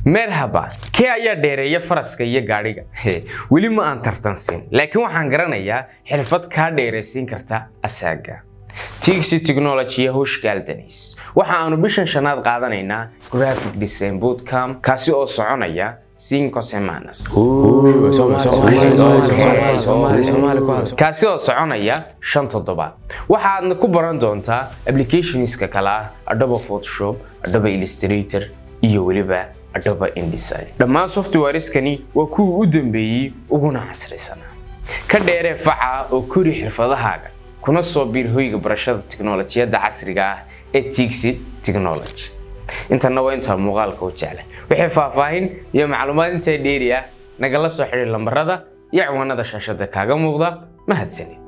مرحبا كي ayaa dheereeya faraska iyo gaadhiga wali ma aan tartansin laakiin waxaan garanayaa xirfad ka dheereysin karta asaaga TXT Technology hoosh galdanis waxa aanu bishan shanaad qaadanaynaa graphic design bootcamp kaasi oo soconaya 5 semanas kaasi oo soconaya 5 toddobaad waxaadna ku baran doontaa applicationska kala Adobe Photoshop Adobe Illustrator iyo waliba Adobe InDesign dhammaan software-skani waa kuwa u dambeeyay uguna casrisan ka dheeree faca oo kori xirfadahaaga kuna soo biir hoyga barashada tiknoolajiyada casriga ah ee TXT Technology intana waa inta muuqaalka u jeclay wixii faahfaahin iyo macluumaad inta dheeri ah nagala soo xiriir lambarada iyo ciwaanada shaashada kaaga muuqda mahadsanid